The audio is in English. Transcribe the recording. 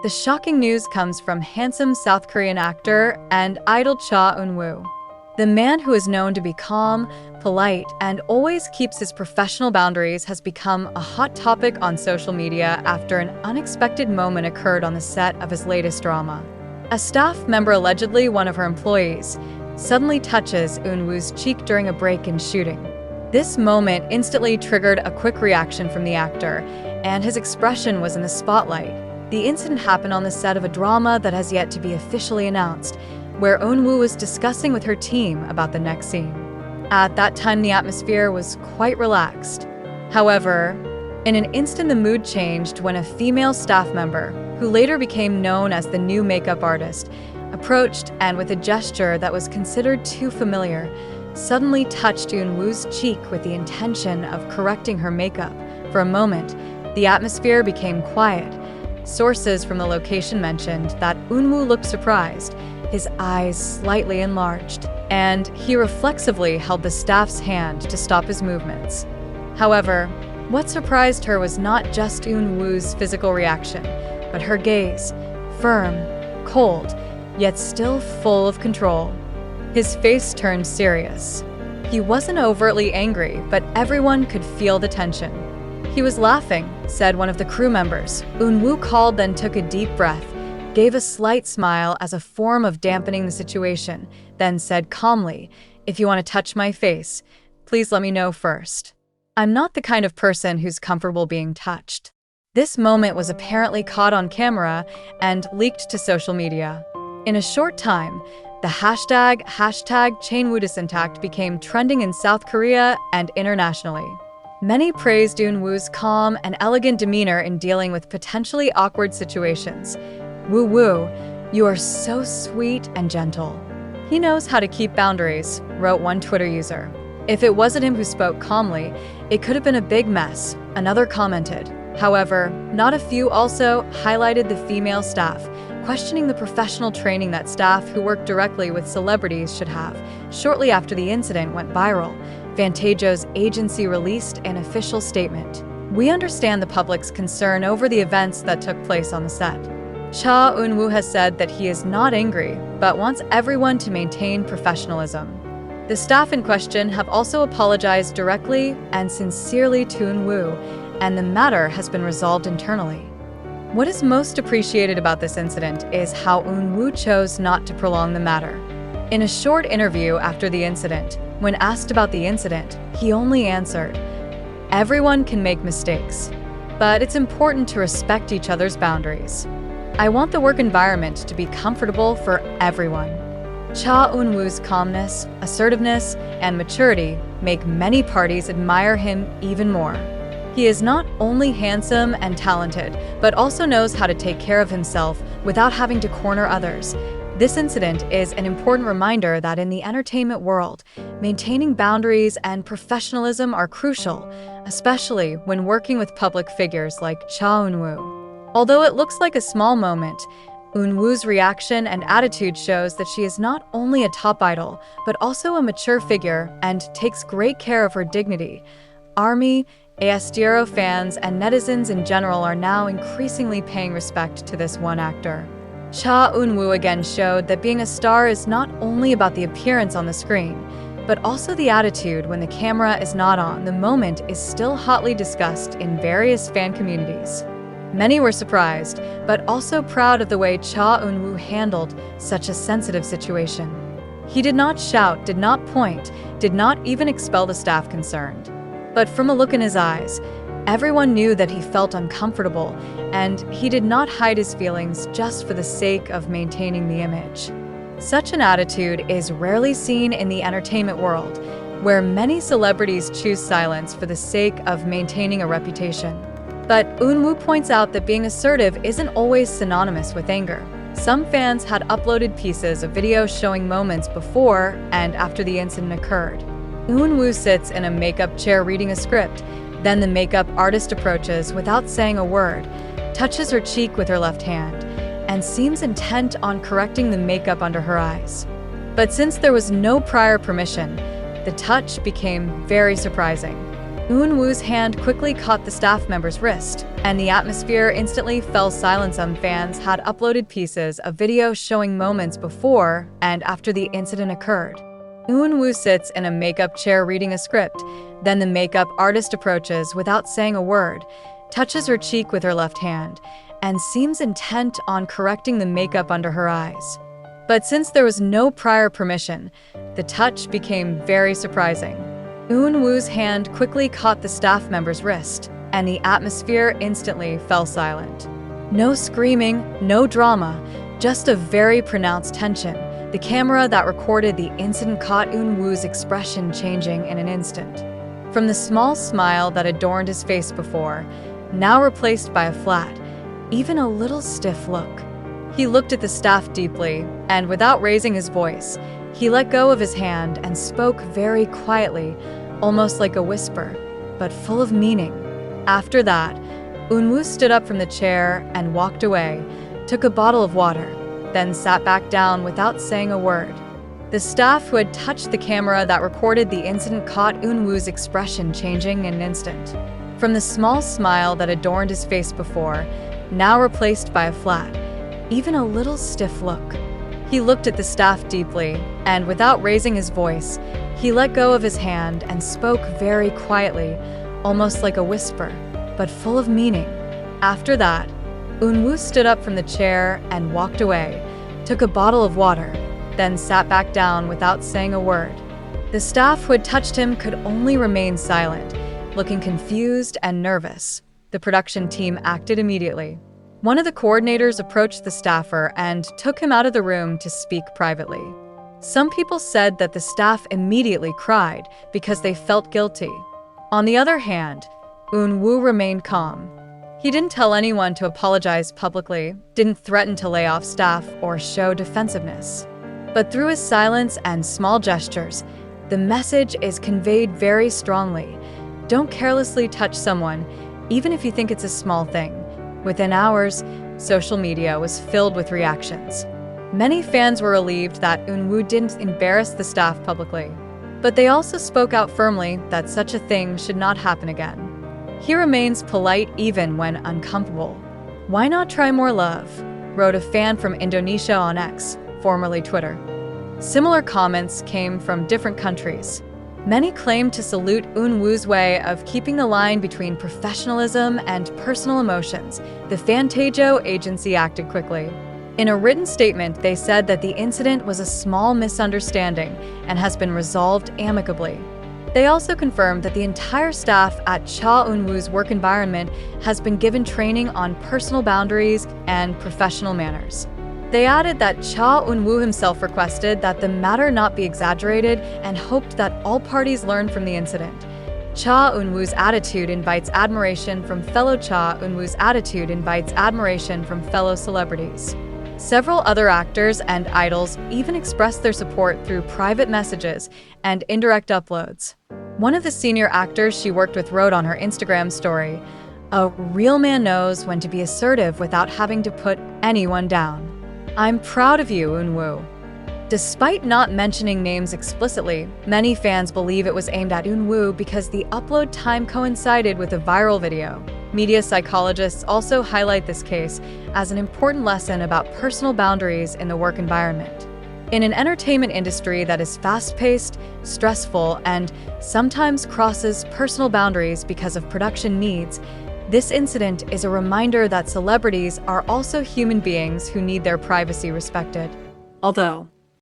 The shocking news comes from handsome South Korean actor and idol Cha Eun-woo. The man who is known to be calm, polite, and always keeps his professional boundaries has become a hot topic on social media after an unexpected moment occurred on the set of his latest drama. A staff member, allegedly one of her employees, suddenly touches Eun-woo's cheek during a break in shooting. This moment instantly triggered a quick reaction from the actor, and his expression was in the spotlight. The incident happened on the set of a drama that has yet to be officially announced, where Eun-woo was discussing with her team about the next scene. At that time, the atmosphere was quite relaxed. However, in an instant, the mood changed when a female staff member, who later became known as the new makeup artist, approached and, with a gesture that was considered too familiar, suddenly touched Eun-woo's cheek with the intention of correcting her makeup. For a moment, the atmosphere became quiet. Sources from the location mentioned that Eun-woo looked surprised, his eyes slightly enlarged, and he reflexively held the staff's hand to stop his movements. However, what surprised her was not just Eun-woo's physical reaction, but her gaze, firm, cold, yet still full of control. His face turned serious. He wasn't overtly angry, but everyone could feel the tension. "He was laughing," said one of the crew members. Eun-woo called, then took a deep breath, gave a slight smile as a form of dampening the situation, then said calmly, "If you want to touch my face, please let me know first. I'm not the kind of person who's comfortable being touched." This moment was apparently caught on camera and leaked to social media. In a short time, the hashtag #ChainWooDisintact became trending in South Korea and internationally. Many praised Eun-woo's calm and elegant demeanor in dealing with potentially awkward situations. "Woo-woo, you are so sweet and gentle. He knows how to keep boundaries," wrote one Twitter user. "If it wasn't him who spoke calmly, it could have been a big mess," another commented. However, not a few also highlighted the female staff, questioning the professional training that staff who work directly with celebrities should have. Shortly after the incident went viral, Vantageo's agency released an official statement. "We understand the public's concern over the events that took place on the set. Cha Eun-woo has said that he is not angry, but wants everyone to maintain professionalism." The staff in question have also apologized directly and sincerely to Eun-woo, and the matter has been resolved internally. What is most appreciated about this incident is how Eun-woo chose not to prolong the matter. In a short interview after the incident, when asked about the incident, he only answered, "Everyone can make mistakes, but it's important to respect each other's boundaries. I want the work environment to be comfortable for everyone." Cha Eun-woo's calmness, assertiveness, and maturity make many parties admire him even more. He is not only handsome and talented, but also knows how to take care of himself without having to corner others. This incident is an important reminder that in the entertainment world, maintaining boundaries and professionalism are crucial, especially when working with public figures like Cha Eun-woo. Although it looks like a small moment, Eun-woo's reaction and attitude shows that she is not only a top idol, but also a mature figure and takes great care of her dignity. ARMY, ASTRO fans, and netizens in general are now increasingly paying respect to this one actor. Cha Eun-woo again showed that being a star is not only about the appearance on the screen, but also the attitude when the camera is not on. The moment is still hotly discussed in various fan communities. Many were surprised, but also proud of the way Cha Eun-woo handled such a sensitive situation. He did not shout, did not point, did not even expel the staff concerned. But from a look in his eyes, everyone knew that he felt uncomfortable, and he did not hide his feelings just for the sake of maintaining the image. Such an attitude is rarely seen in the entertainment world, where many celebrities choose silence for the sake of maintaining a reputation. But Eun-woo points out that being assertive isn't always synonymous with anger. Some fans had uploaded pieces of video showing moments before and after the incident occurred. Eun-woo sits in a makeup chair reading a script. Then the makeup artist approaches without saying a word, touches her cheek with her left hand, and seems intent on correcting the makeup under her eyes. But since there was no prior permission, the touch became very surprising. Eun-woo's hand quickly caught the staff member's wrist, and the atmosphere instantly fell silent. Some fans had uploaded pieces of video showing moments before and after the incident occurred. Eun-woo sits in a makeup chair reading a script. Then the makeup artist approaches without saying a word, touches her cheek with her left hand, and seems intent on correcting the makeup under her eyes. But since there was no prior permission, the touch became very surprising. Eun-woo's hand quickly caught the staff member's wrist, and the atmosphere instantly fell silent. No screaming, no drama, just a very pronounced tension. The camera that recorded the incident caught Eun-woo's expression changing in an instant. From the small smile that adorned his face before, now replaced by a flat, even a little stiff look. He looked at the staff deeply, and without raising his voice, he let go of his hand and spoke very quietly, almost like a whisper, but full of meaning. After that, Eun-woo stood up from the chair and walked away, took a bottle of water, then sat back down without saying a word. The staff who had touched the camera that recorded the incident caught Eun-woo's expression changing in an instant. From the small smile that adorned his face before, now replaced by a flat, even a little stiff look. He looked at the staff deeply, and without raising his voice, he let go of his hand and spoke very quietly, almost like a whisper, but full of meaning. After that, Eun-woo stood up from the chair and walked away, took a bottle of water, then sat back down without saying a word. The staff who had touched him could only remain silent, looking confused and nervous. The production team acted immediately. One of the coordinators approached the staffer and took him out of the room to speak privately. Some people said that the staff immediately cried because they felt guilty. On the other hand, Eun-woo remained calm. He didn't tell anyone to apologize publicly, didn't threaten to lay off staff or show defensiveness. But through his silence and small gestures, the message is conveyed very strongly. Don't carelessly touch someone, even if you think it's a small thing. Within hours, social media was filled with reactions. Many fans were relieved that Eun-woo didn't embarrass the staff publicly, but they also spoke out firmly that such a thing should not happen again. He remains polite even when uncomfortable. "Why not try more love?" wrote a fan from Indonesia on X, formerly Twitter. Similar comments came from different countries. Many claimed to salute Eun-woo's way of keeping the line between professionalism and personal emotions. The Fantajo agency acted quickly. In a written statement, they said that the incident was a small misunderstanding and has been resolved amicably. They also confirmed that the entire staff at Cha Eun-woo's work environment has been given training on personal boundaries and professional manners. They added that Cha Eun-woo himself requested that the matter not be exaggerated and hoped that all parties learn from the incident. Cha Eun-woo's attitude invites admiration from fellow Cha Eun-woo's attitude invites admiration from fellow celebrities. Several other actors and idols even expressed their support through private messages and indirect uploads. One of the senior actors she worked with wrote on her Instagram story, "A real man knows when to be assertive without having to put anyone down. I'm proud of you, Eun-woo." Despite not mentioning names explicitly, many fans believe it was aimed at Eun-woo because the upload time coincided with a viral video. Media psychologists also highlight this case as an important lesson about personal boundaries in the work environment. In an entertainment industry that is fast-paced, stressful, and sometimes crosses personal boundaries because of production needs, this incident is a reminder that celebrities are also human beings who need their privacy respected. Although